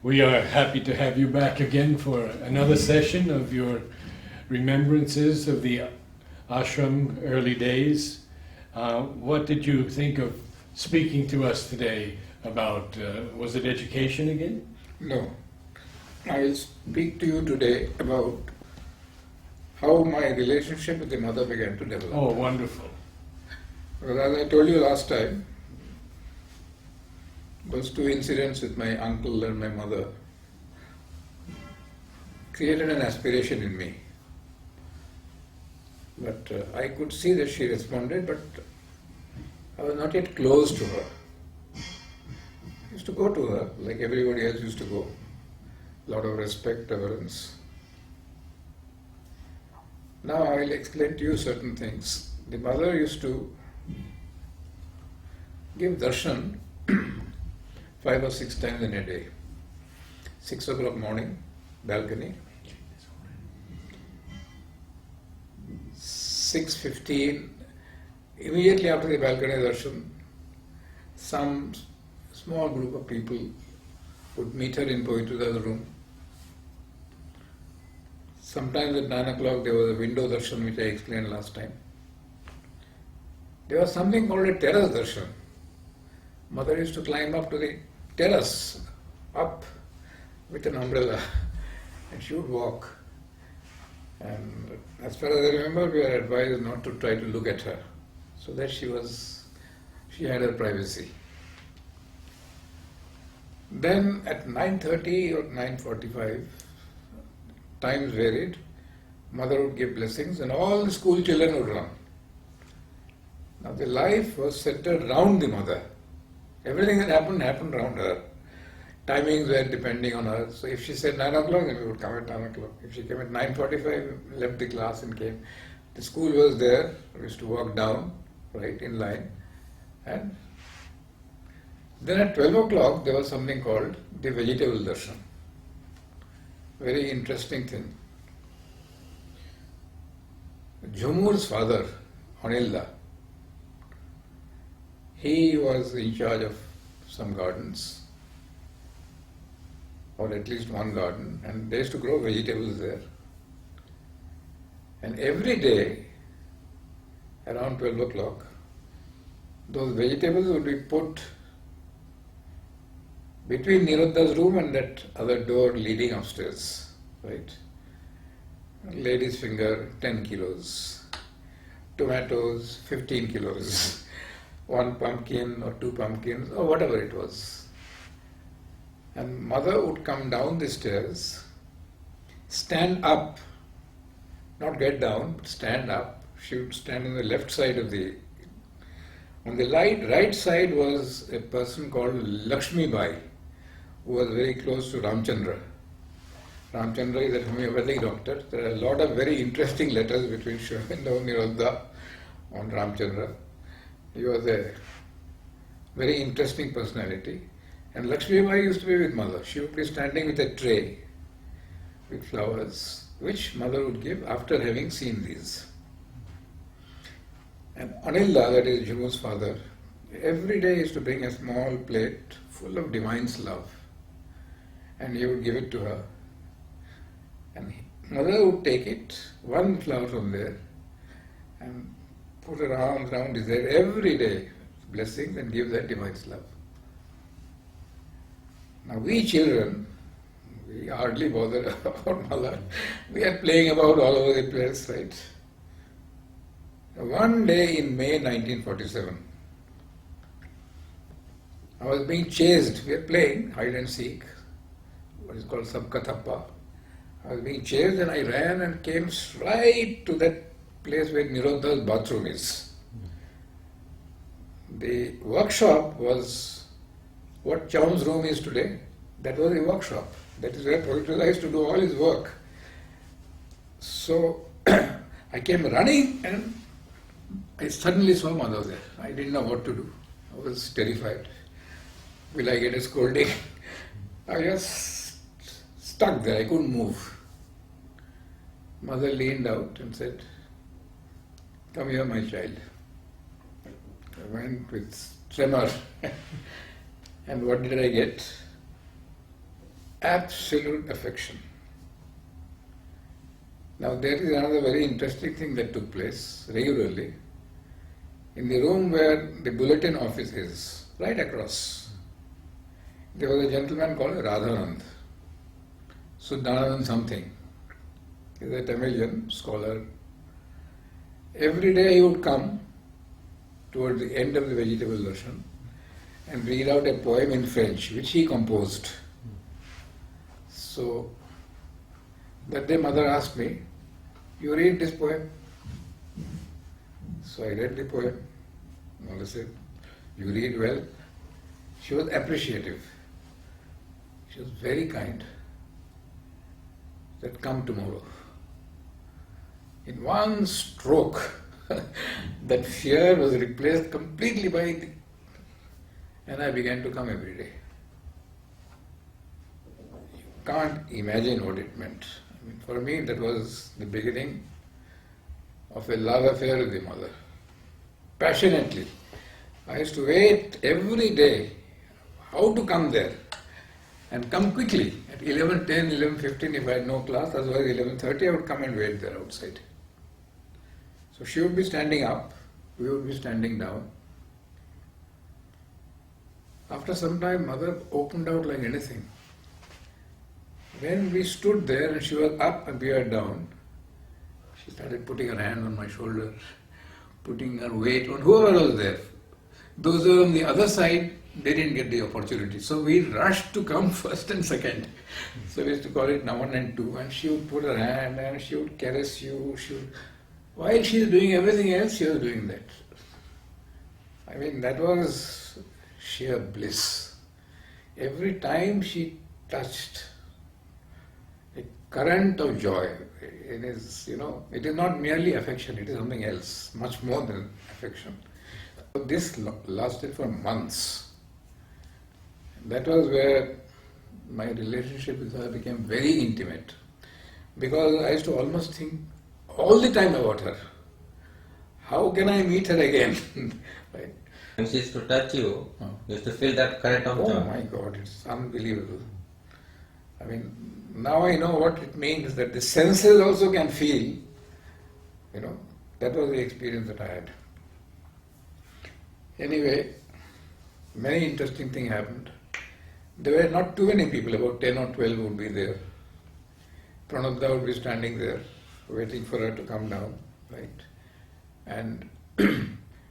We are happy to have you back again for another session of your remembrances of the Ashram early days. What did you think of speaking to us today about, was it education again? No. I will speak to you today about how my relationship with the mother began to develop. Oh, wonderful. Well, as I told you last time, those two incidents with my uncle and my mother created an aspiration in me. But I could see that she responded, but I was not yet close to her. I used to go to her like everybody else used to go. A lot of respect, reverence. Now I will explain to you certain things. The mother used to give darshan 5 or 6 times in a day. 6 o'clock morning, balcony. 6:15, immediately after the balcony darshan, some small group of people would meet her in Poetrada's room. Sometimes at 9 o'clock there was a window darshan which I explained last time. There was something called a terrace darshan. Mother used to climb up to the terrace, up with an umbrella, and she would walk. And as far as I remember, we were advised not to try to look at her, so that she had her privacy. Then at 9:30 or 9:45, times varied, mother would give blessings and all the school children would run. Now the life was centered round the mother. Everything that happened round her. Timings were depending on her. So if she said 9 o'clock, then we would come at 9 o'clock. If she came at 9:45, we left the class and came. The school was there. We used to walk down, right, in line. And then at 12 o'clock, there was something called the vegetable darshan. Very interesting thing. Jhumur's father, Anilda, he was in charge of some gardens, or at least one garden, and they used to grow vegetables there. And every day, around 12 o'clock, those vegetables would be put between Niruddha's room and that other door leading upstairs, right? Lady's finger, 10 kilos. Tomatoes, 15 kilos. 1 pumpkin or 2 pumpkins or whatever it was. And mother would come down the stairs, stand up, not get down, but stand up. She would stand on the left side of the... On the right side was a person called Lakshmi Bai, who was very close to Ramchandra. Ramchandra is a homeopathic doctor. There are a lot of very interesting letters between Aurobindo and Narad on Ramchandra. He was a very interesting personality. And Lakshmi Bai used to be with mother. She would be standing with a tray with flowers, which mother would give after having seen these. And Anilda, that is Jhumu's father, every day used to bring a small plate full of divine's love. And he would give it to her. And mother would take it, one flower from there, and put her arms around his head every day, blessings, and give that divine's love. Now we children, we hardly bother about mother. We are playing about all over the place, right? One day in May 1947, I was being chased. We were playing hide and seek, what is called Sabka Thappa. I was being chased and I ran and came right to that place where Niruddha's bathroom is. The workshop was what Chow's room is today. That was the workshop. That is where Prof used to do all his work. So I came running and I suddenly saw mother there. I didn't know what to do. I was terrified. Will I get a scolding? I was stuck there. I couldn't move. Mother leaned out and said, "Come here, my child." I went with tremor. And what did I get? absolute affection. Now there is another very interesting thing that took place regularly. In the room where the bulletin office is, right across, there was a gentleman called Radhanand, Suddhanandan something. He is a Tamilian scholar. Every day he would come towards the end of the vegetable darshan and read out a poem in French, which he composed. So that day mother asked me, "You read this poem?" So I read the poem. Mother said, "You read well." She was appreciative. She was very kind. Said, "Come tomorrow." In one stroke, that fear was replaced completely by the... And I began to come every day. You can't imagine what it meant. I mean, for me, that was the beginning of a love affair with the mother. Passionately. I used to wait every day how to come there and come quickly. At 11:10, 11:15 if I had no class, otherwise 11:30 I would come and wait there outside. So she would be standing up, we would be standing down. After some time, mother opened out like anything. When we stood there and she was up and we were down, she started putting her hand on my shoulder, putting her weight on whoever was there. Those who were on the other side, they didn't get the opportunity. So we rushed to come first and second. So we used to call it number 1 and 2. And she would put her hand and she would caress you. While she was doing everything else, she was doing that. I mean, that was sheer bliss. Every time she touched, a current of joy. It is, it is not merely affection, it is something else, much more than affection. This lasted for months. That was where my relationship with her became very intimate. Because I used to almost think all the time about her. How can I meet her again? Right? When she used to touch you, you used to feel that current of joy. Oh my God, it's unbelievable. I mean, now I know what it means that the senses also can feel. That was the experience that I had. Anyway, many interesting things happened. There were not too many people, about 10 or 12 would be there. Pranabda would be standing there, waiting for her to come down, right? And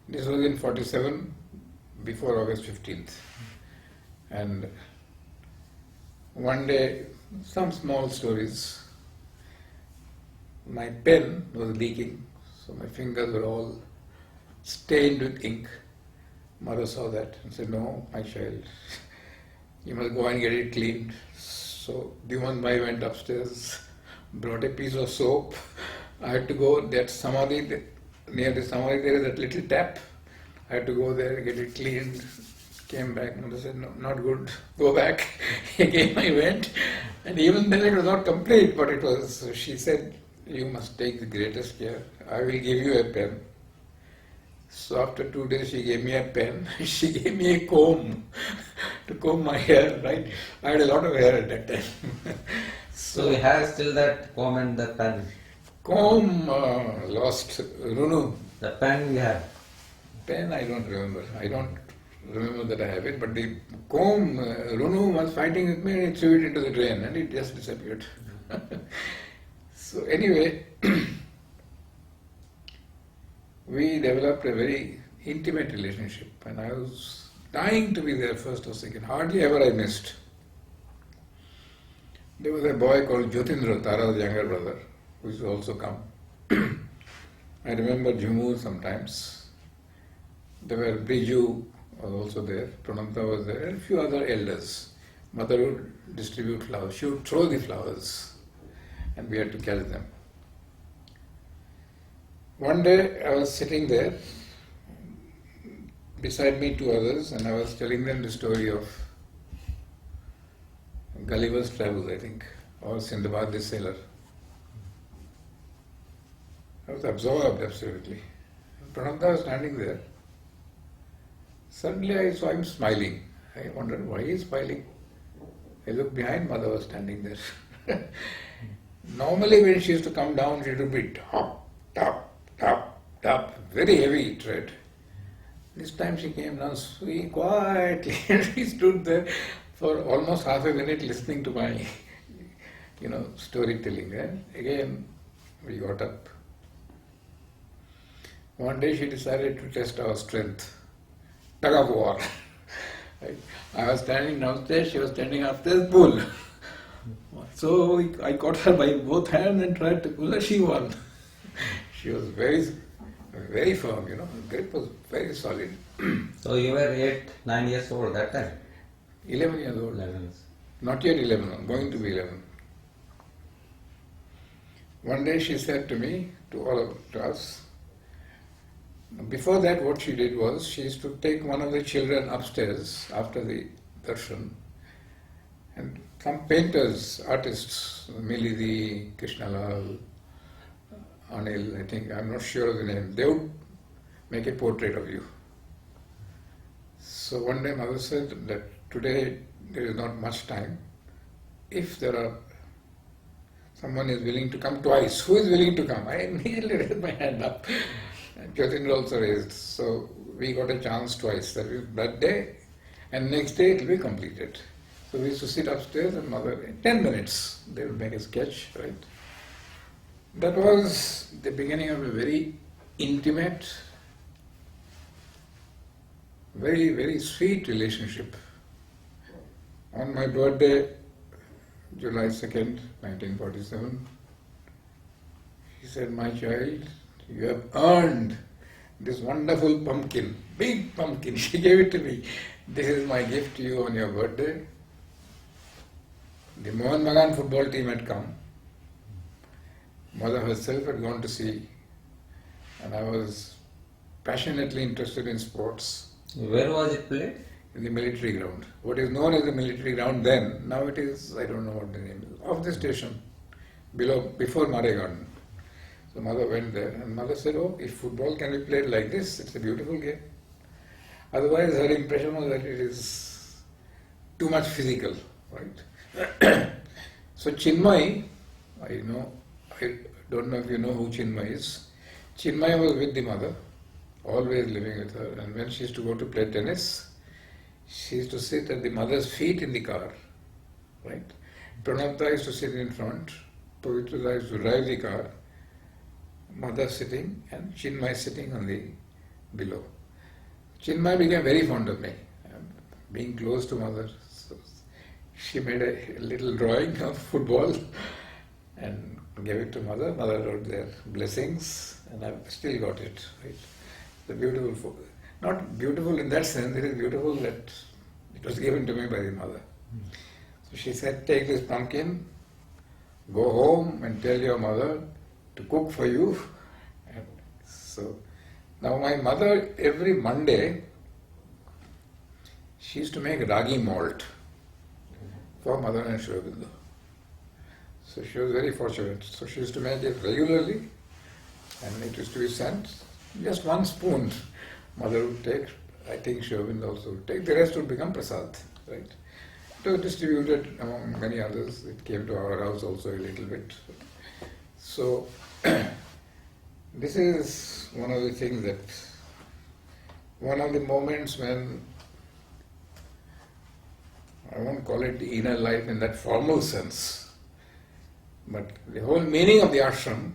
this was in 47, before August 15th. And one day, some small stories. My pen was leaking, so my fingers were all stained with ink. Mother saw that and said, "No, my child, you must go and get it cleaned." So Dyuman Bhai went upstairs, brought a piece of soap. I had to go, that Samadhi, near the Samadhi there is that little tap. I had to go there, get it cleaned, came back. Mother said, "No, not good, go back." Again I went, and even then it was not complete, but it was, she said, "You must take the greatest care. I will give you a pen." So after 2 days she gave me a pen, she gave me a comb to comb my hair, right? I had a lot of hair at that time. So we have still that comb and the pen. Comb lost. Runu. The pen we have. Pen I don't remember. I don't remember that I have it, but the comb, Runu was fighting with me and he threw it into the drain and it just disappeared. So anyway, we developed a very intimate relationship and I was dying to be there first or second. Hardly ever I missed. There was a boy called Jyotindra, Tara's younger brother, who used to also come. I remember Jhumu sometimes. There were Briju was also there, Pranamta was there, and a few other elders. Mother would distribute flowers. She would throw the flowers and we had to carry them. One day I was sitting there, beside me 2 others, and I was telling them the story of Gulliver's Travels, I think, or Sindbad the Sailor. I was absorbed absolutely. Pranamda was standing there. Suddenly I saw him smiling. I wondered why he is smiling. I looked behind, mother was standing there. Normally when she used to come down, she would be top, top, top, top, very heavy tread. This time she came down sweet, quietly, and she stood there for almost half a minute listening to my, storytelling. And again, we got up. One day she decided to test our strength. Tug of war. Right? I was standing downstairs, she was standing upstairs, pull. So I caught her by both hands and tried to pull her, she won. She was very, very firm, the grip was very solid. So you were 8, 9 years old that time? 11 years old. 11 years. Not yet 11, I'm going to be 11. One day she said to me, to us, before that what she did was, she used to take one of the children upstairs after the darshan, and some painters, artists, Milidi, Krishnalal, Anil, I think, I'm not sure of the name, they would make a portrait of you. So one day mother said that today there is not much time. If someone is willing to come twice, who is willing to come? I immediately raised my hand up. Jyotindra also raised. So we got a chance twice, that day, and next day it will be completed. So we used to sit upstairs and mother, in 10 minutes, they would make a sketch, right? That was the beginning of a very intimate, very, very sweet relationship. On my birthday, July 2nd, 1947, she said, my child, you have earned this wonderful pumpkin, big pumpkin. She gave it to me. This is my gift to you on your birthday. The Mohan Bagan football team had come. Mother herself had gone to see, and I was passionately interested in sports. Where was it played? In the military ground. What is known as the military ground then, now it is, I don't know what the name is, of the station, before Mare Garden. So mother went there, and mother said, oh, if football can be played like this, it's a beautiful game. Otherwise her impression was that it is too much physical, right? So Chinmay, I don't know if you know who Chinmay is. Chinmay was with the mother, always living with her, and when she used to go to play tennis, she used to sit at the mother's feet in the car, right? Pranamta used to sit in front, Pavitra used to drive the car, mother sitting and Chinmay sitting on the below. Chinmay became very fond of me, being close to mother. So she made a little drawing of football and gave it to mother. Mother wrote their blessings, and I've still got it. Right? The beautiful, not beautiful in that sense, it is beautiful that it was given to me by the mother. So she said, take this pumpkin, go home and tell your mother to cook for you. And so now my mother, every Monday, she used to make ragi malt for mother and Aurobindo. So she was very fortunate. So she used to make it regularly, and it used to be sent. Just one spoon mother would take, I think Aurobindo also would take, the rest would become prasad, right? It was distributed among many others. It came to our house also a little bit. So this is one of the things that, one of the moments when, I won't call it the inner life in that formal sense, but the whole meaning of the ashram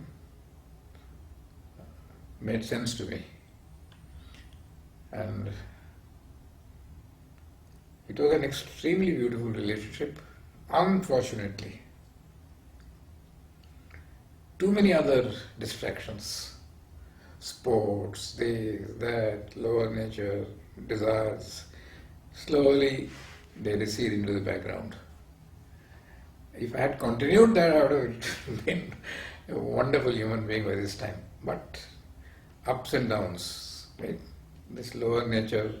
made sense to me. And it was an extremely beautiful relationship. Unfortunately, too many other distractions, sports, this, that, lower nature, desires, slowly they recede into the background. If I had continued that, I would have been a wonderful human being by this time. But ups and downs, right? This lower nature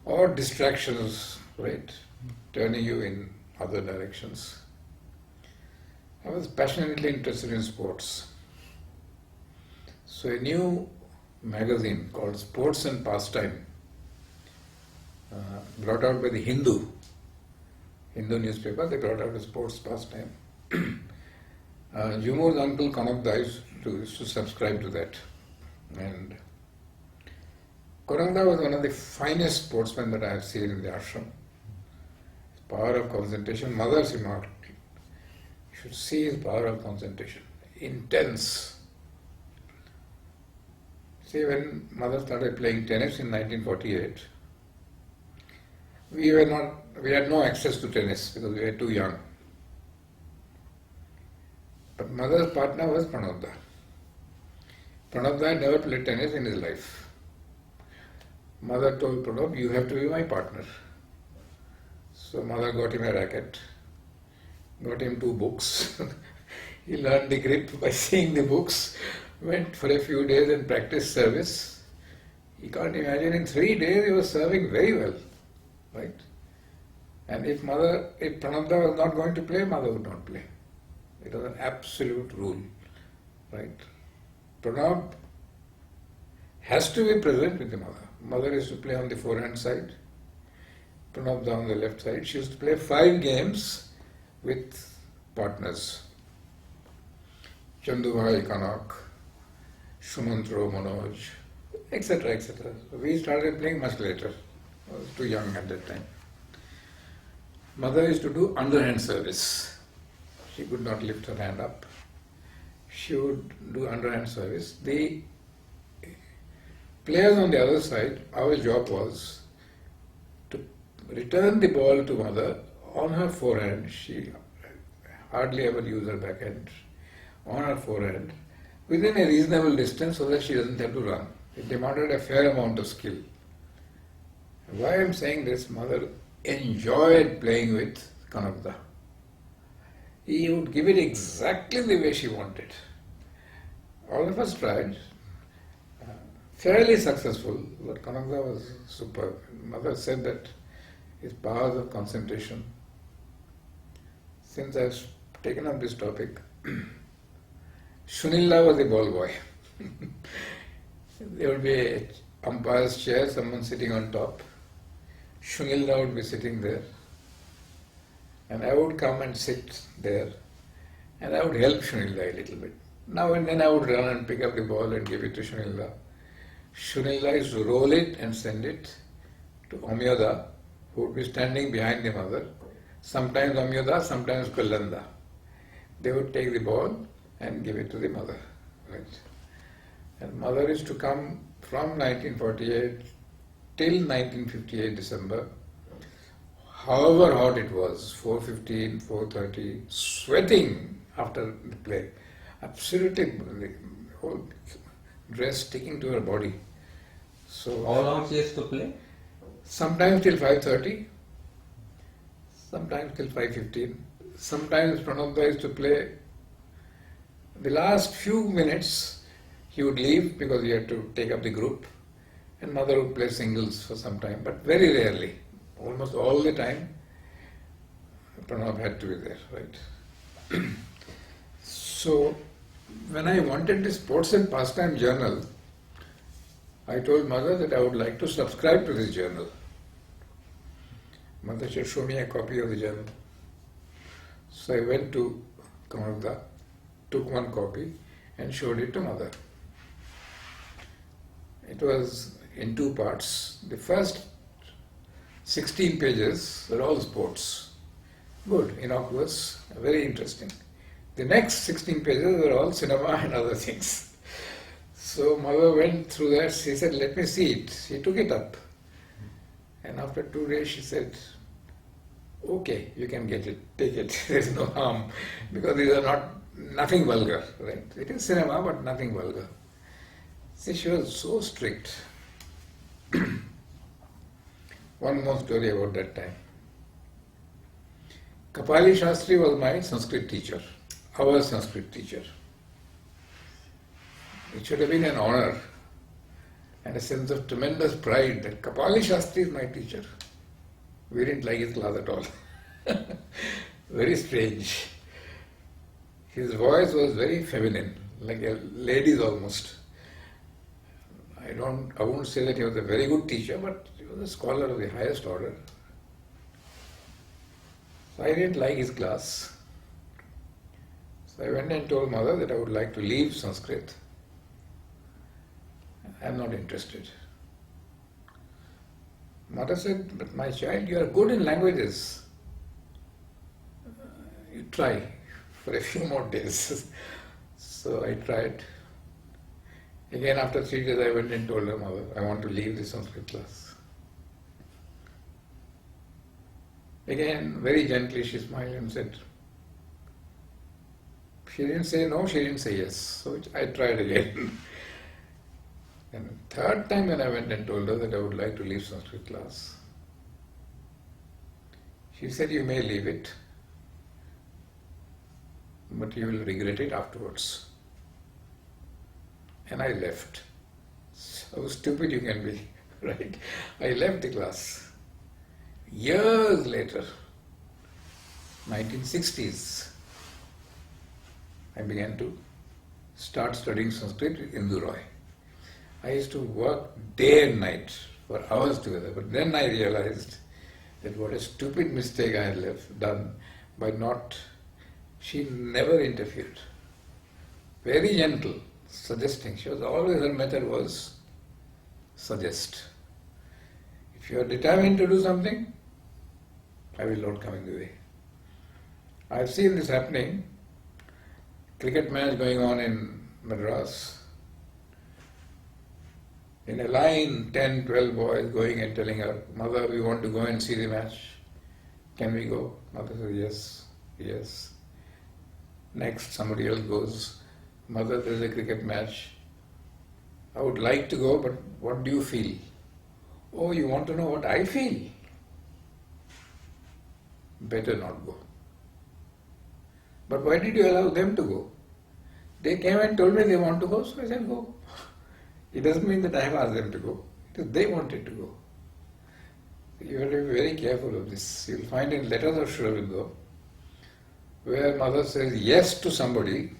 or distractions, right, turning you in other directions. I was passionately interested in sports. So a new magazine called Sports and Pastime, brought out by the Hindu, Hindu newspaper, they brought out a sports pastime. Jumur's uncle Kanakda used to subscribe to that. And Kanakda was one of the finest sportsmen that I have seen in the ashram. His power of concentration, mother's remark, you should see his power of concentration. Intense. See, when mother started playing tennis in 1948, we had no access to tennis because we were too young. But mother's partner was Pranabda. Pranabda had never played tennis in his life. Mother told Pranab, you have to be my partner. So mother got him a racket, got him 2 books. He learned the grip by seeing the books, went for a few days and practiced service. You can't imagine, in 3 days he was serving very well. Right? And if Pranabda was not going to play, mother would not play. It was an absolute rule. Right? Pranab has to be present with the mother. Mother used to play on the forehand side, Pranabda on the left side. She used to play 5 games with partners. Chandubhai Kanak, Sumantro Manoj, etc. etc. So we started playing much later. I was too young at that time. Mother used to do underhand service. She could not lift her hand up. She would do underhand service. The players on the other side, our job was to return the ball to mother on her forehand. She hardly ever used her backhand. On her forehand, within a reasonable distance so that she doesn't have to run. It demanded a fair amount of skill. Why I am saying this, mother enjoyed playing with Kanakda. He would give it exactly the way she wanted. All of us tried, fairly successful, but Kanakda was superb. Mother said that his powers of concentration. Since I've taken up this topic, Sunilla was the ball boy. There would be an umpire's chair, someone sitting on top. Sunilla would be sitting there. And I would come and sit there. And I would help Sunilla a little bit. Now and then I would run and pick up the ball and give it to Sunilla. Sunilla used to roll it and send it to Omyoda, who would be standing behind the mother. Sometimes Omyoda, sometimes Kullanda. They would take the ball and give it to the mother. Right? And mother is to come from 1948 till 1958 December, however hot it was, 4:15, 4:30, sweating after the play, absolutely the whole dress sticking to her body. So How long she used to play? sometimes till 5:30, sometimes till 5:15. Sometimes Pranabda used to play. The last few minutes he would leave because he had to take up the group, and mother would play singles for some time, but very rarely. Almost all the time Pranab had to be there, right? So when I wanted the Sports and Pastime Journal, I told mother that I would like to subscribe to this journal. Mother said, show me a copy of the journal. So I went to Kanakda, took one copy and showed it to mother. It was in 2 parts. The first 16 pages were all sports. Good, innocuous, very interesting. The next 16 pages were all cinema and other things. So mother went through that. She said, let me see it. She took it up. And after 2 days she said, okay, you can get it, take it. There is no harm, because these are nothing vulgar, right? It is cinema, but nothing vulgar. See, she was so strict. One more story about that time. Kapali Shastri was my Sanskrit teacher, our Sanskrit teacher. It should have been an honor and a sense of tremendous pride that Kapali Shastri is my teacher. We didn't like his class at all. Very strange. His voice was very feminine, like a lady's almost. I won't say that he was a very good teacher, but he was a scholar of the highest order. So I didn't like his class. So I went and told mother that I would like to leave Sanskrit. I am not interested. Mother said, but my child, you are good in languages. You try for a few more days. So I tried. Again, after 3 days, I went and told her mother, I want to leave the Sanskrit class. Again, very gently, she smiled and said, she didn't say no, she didn't say yes. So I tried again. And the third time when I went and told her that I would like to leave Sanskrit class, she said, you may leave it, but you will regret it afterwards. And I left. How stupid you can be, right? I left the class. Years later, 1960s, I began to start studying Sanskrit with Indu Roy. I used to work day and night for hours together, but then I realized that what a stupid mistake I had done by not, she never interfered. Very gentle, suggesting. She was always, her method was suggest. If you are determined to do something, I will not come in the way. I have seen this happening. Cricket match going on in Madras. In a line, 10, 12 boys going and telling her, Mother, we want to go and see the match. Can we go? Mother says, yes, yes. Next, somebody else goes, Mother, there is a cricket match. I would like to go, but what do you feel? Oh, you want to know what I feel? Better not go. But why did you allow them to go? They came and told me they want to go, so I said go. It doesn't mean that I have asked them to go. It is they wanted to go. You have to be very careful of this. You will find in letters of Sri Aurobindo, where mother says yes to somebody,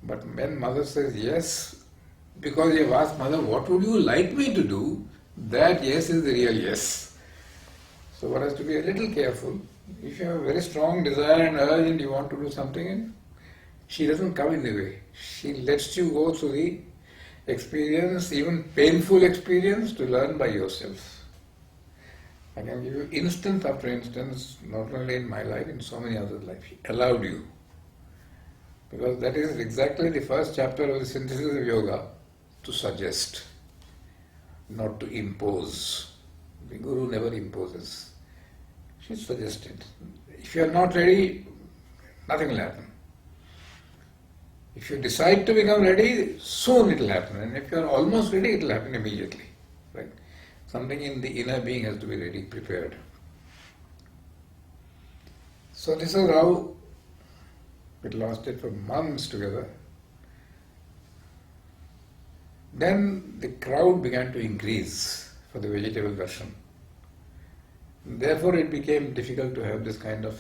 but when mother says yes, because you have asked mother, what would you like me to do? That yes is the real yes. So one has to be a little careful. If you have a very strong desire and urge and you want to do something, and she doesn't come in the way. She lets you go through the experience, even painful experience, to learn by yourself. I can give you instance after instance, not only in my life, in so many other lives. She allowed you. Because that is exactly the first chapter of the synthesis of yoga, to suggest, not to impose. The Guru never imposes. She suggested. If you are not ready, nothing will happen. If you decide to become ready, soon it will happen. And if you are almost ready, it will happen immediately. Right? Something in the inner being has to be ready, prepared. So this is how it lasted for months together. Then the crowd began to increase for the vegetable darshan. Therefore it became difficult to have this kind of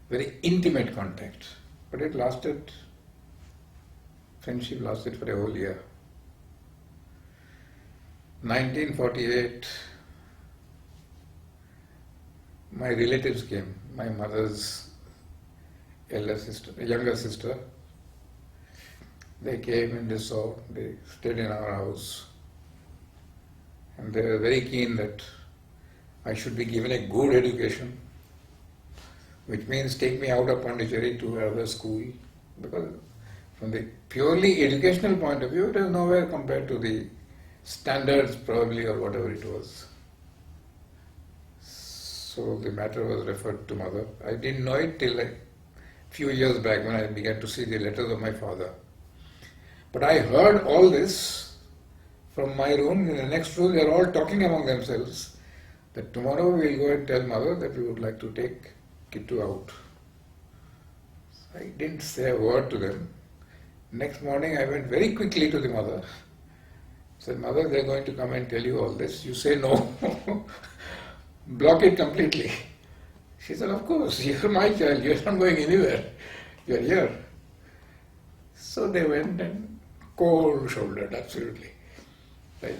very intimate contact. But it lasted, friendship lasted for a whole year. 1948, my relatives came, my mother's younger sister. They came and they saw, they stayed in our house. And they were very keen that I should be given a good education, which means take me out of Pondicherry to another school, because from the purely educational point of view, it is nowhere compared to the standards probably, or whatever it was. So the matter was referred to mother. I didn't know it till a few years back when I began to see the letters of my father. But I heard all this from my room. In the next room they are all talking among themselves that tomorrow we will go and tell mother that we would like to take Kittu out. So I didn't say a word to them. Next morning I went very quickly to the mother. Said, Mother, they are going to come and tell you all this. You say no. Block it completely. She said, of course, you are my child. You are not going anywhere. You are here. So they went and cold-shouldered, absolutely. Right.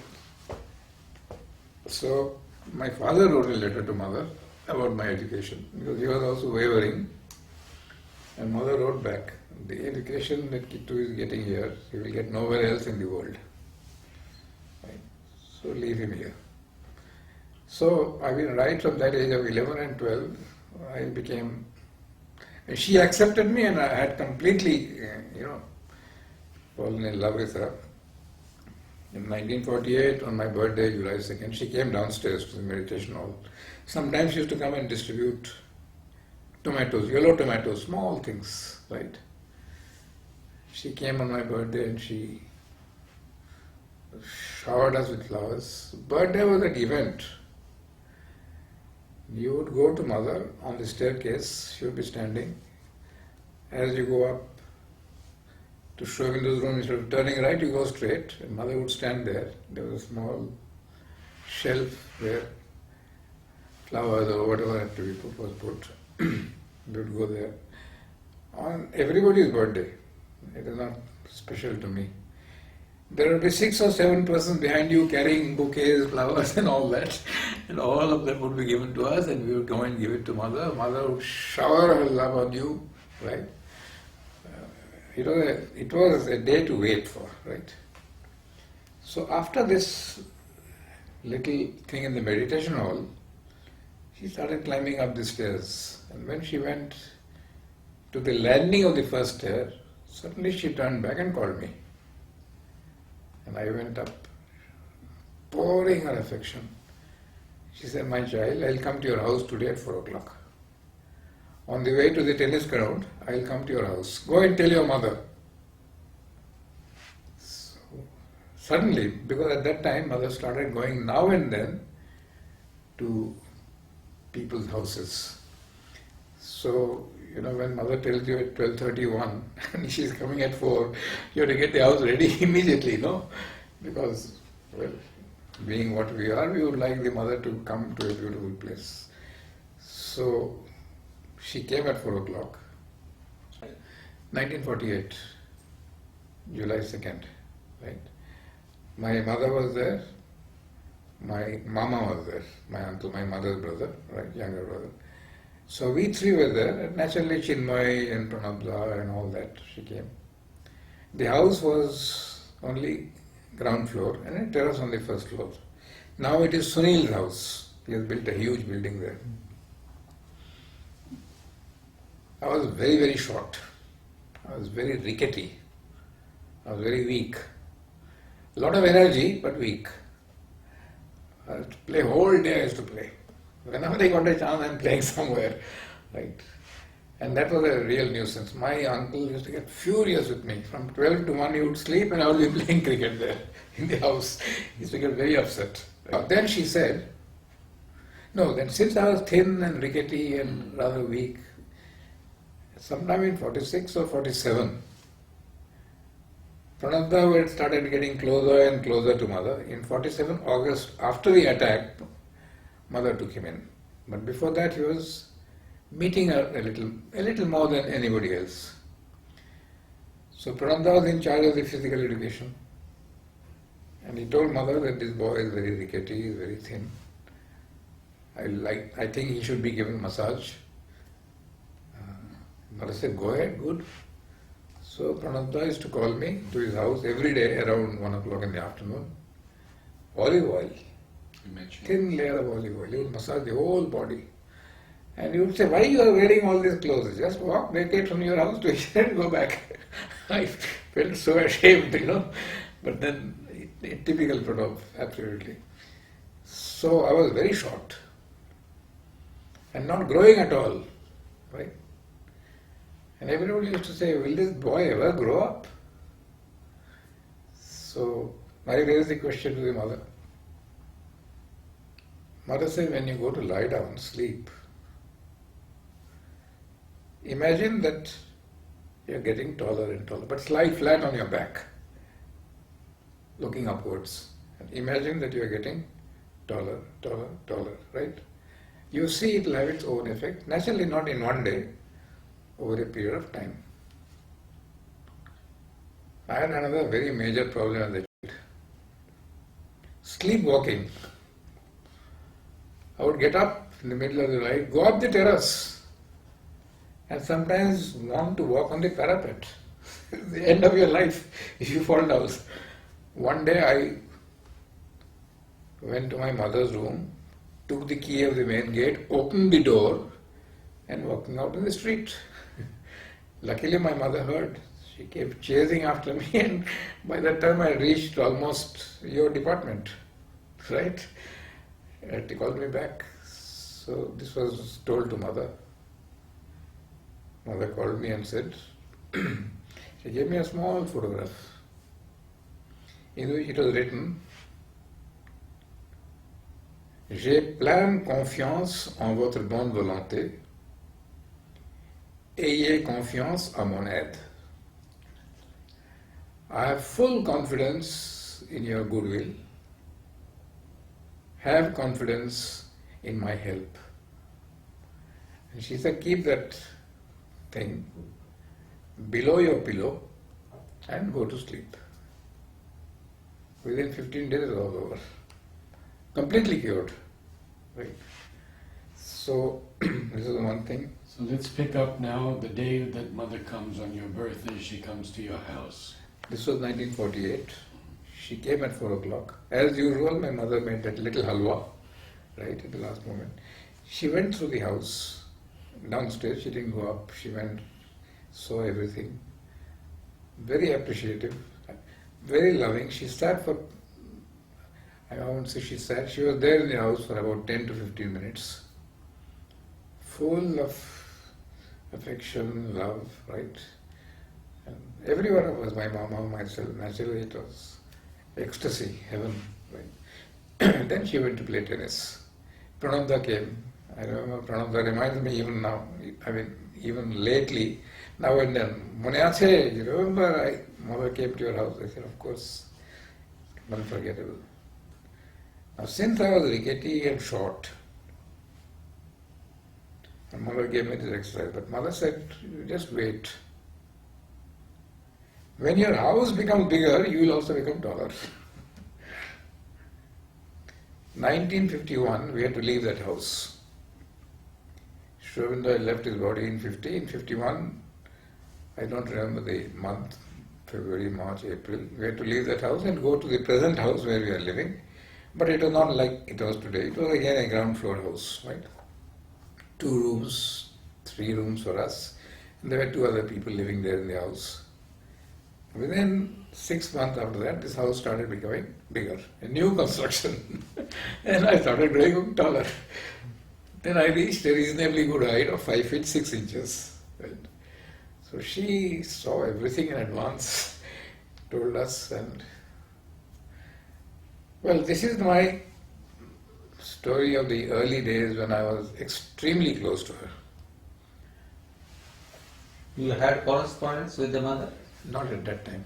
So my father wrote a letter to mother. about my education, because he was also wavering. And mother wrote back, the education that Kittu is getting here, he will get nowhere else in the world. Right? So leave him here. So, I mean, right from that age of 11 and 12, I became, and she accepted me, and I had completely, fallen in love with her. In 1948, on my birthday, July 2nd, she came downstairs to the meditation hall. Sometimes she used to come and distribute tomatoes, yellow tomatoes, small things, right? She came on my birthday and she showered us with flowers. Birthday was an event. You would go to mother on the staircase, she would be standing. As you go up to Aurovindo's room, instead of turning right, you go straight, and mother would stand there. There was a small shelf where flowers or whatever had to be put was put. We would go there on everybody's birthday. It is not special to me. There will be 6 or 7 persons behind you carrying bouquets, flowers and all that, and all of them would be given to us, and we would go and give it to mother. Mother would shower her love on you, right? It was a day to wait for, right? So after this little thing in the meditation hall, she started climbing up the stairs, and when she went to the landing of the first stair, suddenly she turned back and called me. And I went up, pouring her affection. She said, "My child, I'll come to your house today at 4 o'clock. On the way to the tennis ground, I'll come to your house. Go and tell your mother." So, suddenly, because at that time mother started going now and then to people's houses. So, when mother tells you at 12:31 and she's coming at 4, you have to get the house ready immediately, because, being what we are, we would like the mother to come to a beautiful place. So, she came at 4 o'clock. 1948, July 2nd, right? My mother was there, my mama was there, my uncle, my mother's brother, right, younger brother. So we three were there, and naturally Chinmay and Pranabda and all that, she came. The house was only ground floor and a terrace on the first floor. Now it is Sunil's house. He has built a huge building there. I was very, very short. I was very rickety. I was very weak. A lot of energy, but weak. I used to play whole day. I used to play. Whenever I got a chance, I'm playing somewhere, right? And that was a real nuisance. My uncle used to get furious with me. From 12 to 1, he would sleep, and I would be playing cricket there in the house. He used to get very upset. Then she said, no, then since I was thin and rickety and rather weak, sometime in 46 or 47, Pranabda had started getting closer and closer to mother. In 47 August, after the attack, mother took him in. But before that, he was meeting her a little more than anybody else. So Pranabda was in charge of the physical education. And he told mother that this boy is very rickety, he is very thin. I think he should be given massage. Mother said, go ahead, good. So Pranabda used to call me to his house every day around 1 o'clock in the afternoon. Olive oil. Thin layer of olive oil. He would massage the whole body. And he would say, why you are wearing all these clothes? Just walk, vacate from your house to here and go back. I felt so ashamed, But then, typical Prof, absolutely. So I was very short. And not growing at all. Right? And everybody used to say, will this boy ever grow up? So I raised the question to the mother. Mother said, when you go to lie down, sleep, imagine that you're getting taller and taller, but lie flat on your back, looking upwards. And imagine that you're getting taller, taller, taller, right? You see it will have its own effect, naturally not in one day, over a period of time. I had another very major problem as a child. Sleepwalking. I would get up in the middle of the night, go up the terrace, and sometimes want to walk on the parapet. The end of your life if you fall down. One day I went to my mother's room, took the key of the main gate, opened the door, and walking out in the street. Luckily my mother heard. She kept chasing after me, and by that time I reached almost your department, right? And they called me back. So this was told to mother. Mother called me and said, she gave me a small photograph in which it was written, J'ai pleine confiance en votre bonne volonté. Ayez confiance à mon aide. I have full confidence in your goodwill. Have confidence in my help. And she said, keep that thing below your pillow and go to sleep. Within 15 days it was all over. Completely cured. Right? So, this is the one thing. So let's pick up now the day that Mother comes on your birthday. She comes to your house. This was 1948. She came at 4 o'clock. As usual, my mother made that little halwa, right, at the last moment. She went through the house. Downstairs, she didn't go up. She went, saw everything. Very appreciative, very loving. She sat for, I won't say she sat, she was there in the house for about 10 to 15 minutes. Full of affection, love, right? And every one of us, my mama, myself, naturally it was ecstasy, heaven, right? Then she went to play tennis. Prananda came. I remember Prananda reminds me even now, I mean, even lately, now and then, Muniache, you remember mother came to your house? I said, of course, unforgettable. Now, since I was rickety and short, and mother gave me this exercise, but mother said, just wait. When your house becomes bigger, you will also become taller. 1951, we had to leave that house. Aurobindo left his body in 50. In 51, I don't remember the month, February, March, April. We had to leave that house and go to the present house where we are living. But it was not like it was today. It was again a ground floor house, right? 2 rooms, 3 rooms for us. And there were 2 other people living there in the house. Within 6 months after that, this house started becoming bigger, a new construction. And I started growing taller. Then I reached a reasonably good height of 5 feet 6 inches. Right? So she saw everything in advance, told us, and well, this is my story of the early days when I was extremely close to her. You had correspondence with the mother? Not at that time.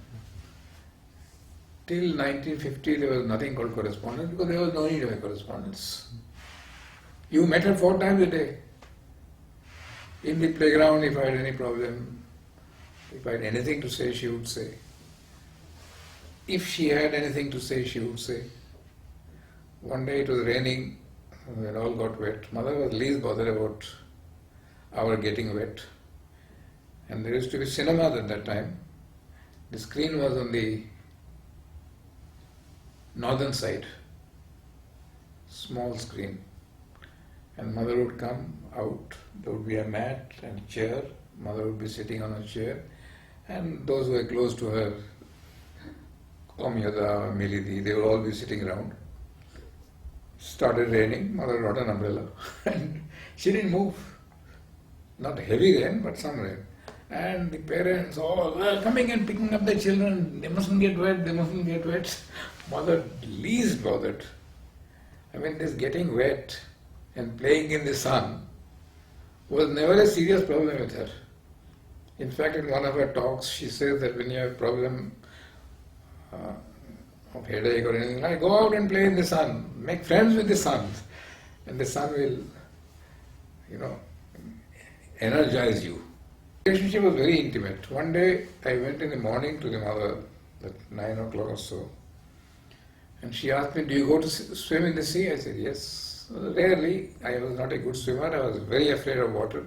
Till 1950 there was nothing called correspondence because there was no need of a correspondence. You met her 4 times a day. In the playground, if I had any problem, if I had anything to say, she would say. If she had anything to say, she would say. One day it was raining, we had all got wet. Mother was least bothered about our getting wet. And there used to be cinemas at that time. The screen was on the northern side, small screen. And mother would come out, there would be a mat and a chair, mother would be sitting on a chair, and those who were close to her, Omyada, Milidi, they would all be sitting around. Started raining, mother brought an umbrella, and she didn't move. Not heavy rain, but some rain. And the parents all were coming and picking up the children, they mustn't get wet, they mustn't get wet. Mother least bothered. I mean, this getting wet and playing in the sun was never a serious problem with her. In fact, in one of her talks, she says that when you have a problem of headache or anything like, go out and play in the sun, make friends with the sun, and the sun will, energize you. The relationship was very intimate. One day, I went in the morning to the mother, at 9 o'clock or so, and she asked me, do you go to swim in the sea? I said, yes. So rarely, I was not a good swimmer, I was very afraid of water.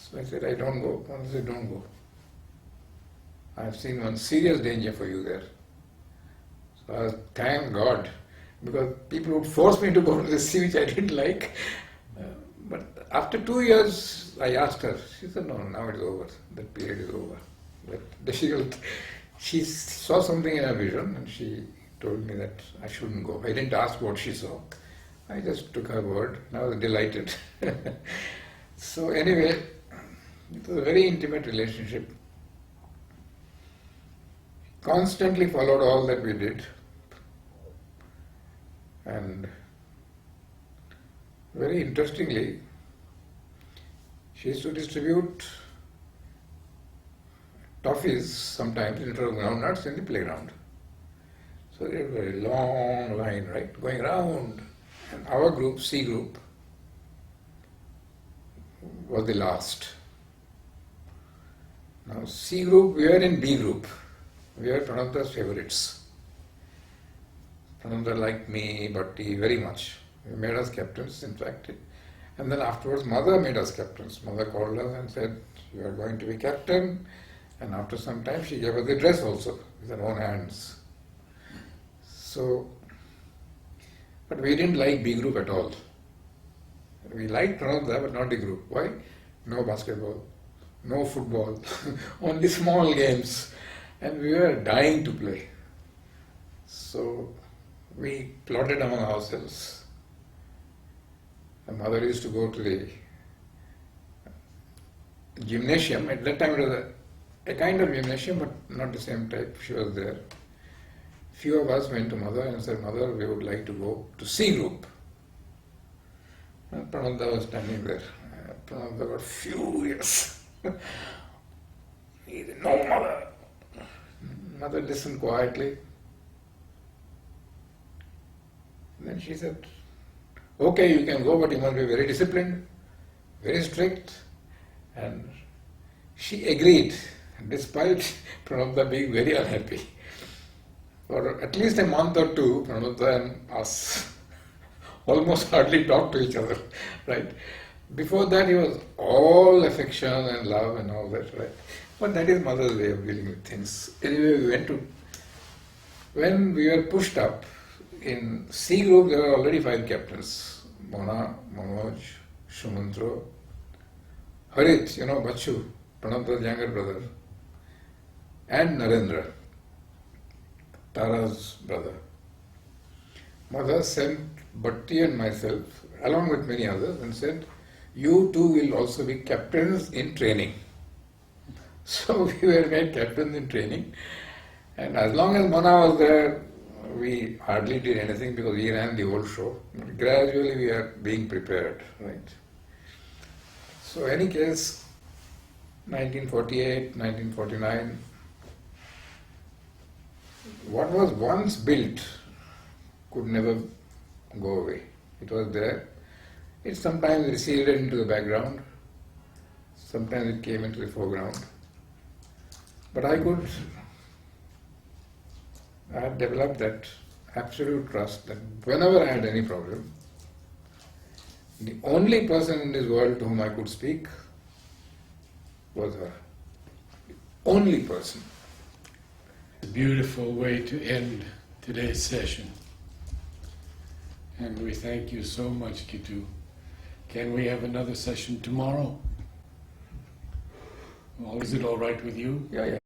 So I said, I don't go. Mother said, don't go. I have seen one serious danger for you there. So I was, thank God, because people would force me to go to the sea, which I didn't like. But after 2 years, I asked her. She said, no, now it's over. That period is over. But she saw something in her vision and she told me that I shouldn't go. I didn't ask what she saw. I just took her word and I was delighted. So anyway, it was a very intimate relationship. Constantly followed all that we did. And very interestingly, she used to distribute toffees sometimes instead of groundnuts in the playground. So there was a very long line, right, going around. And our group, C group, was the last. Now C group, we were in B group. We were Pranabda's favorites. Pranabda liked me, Bhatti very much. He made us captains, in fact. And then afterwards, Mother made us captains. Mother called us and said, you are going to be captain. And after some time, she gave us the dress also, with her own hands. So, but we didn't like B group at all. We liked Pranabda, but not the group. Why? No basketball, no football, only small games. And we were dying to play. So, we plotted among ourselves. The mother used to go to the gymnasium. At that time it was a kind of gymnasium, but not the same type. She was there. Few of us went to Mother and said, Mother, we would like to go to C group. And Pranabda was standing there. Pranabda got furious. He said, no, Mother. Mother listened quietly. Then she said, okay, you can go, but you must be very disciplined, very strict. And she agreed, despite Pranabda being very unhappy. For at least a month or two, Pranabda and us almost hardly talked to each other, right? Before that, he was all affection and love and all that, right? But that is Mother's way of dealing with things. Anyway, when we were pushed up, in C group there were already 5 captains. Mona, Manoj, Shumantro, Harit, Bachu, Pranabda's younger brother, and Narendra, Tara's brother. Mother sent Bhatti and myself, along with many others, and said, you two will also be captains in training. So we were made captains in training, and as long as Mona was there, we hardly did anything because he ran the whole show. But gradually we are being prepared, right? So any case, 1948, 1949, what was once built could never go away. It was there. It sometimes receded into the background, sometimes it came into the foreground. But I had developed that absolute trust that whenever I had any problem, the only person in this world to whom I could speak was her. The only person. A beautiful way to end today's session. And we thank you so much, Kittu. Can we have another session tomorrow? Or is it all right with you? Yeah.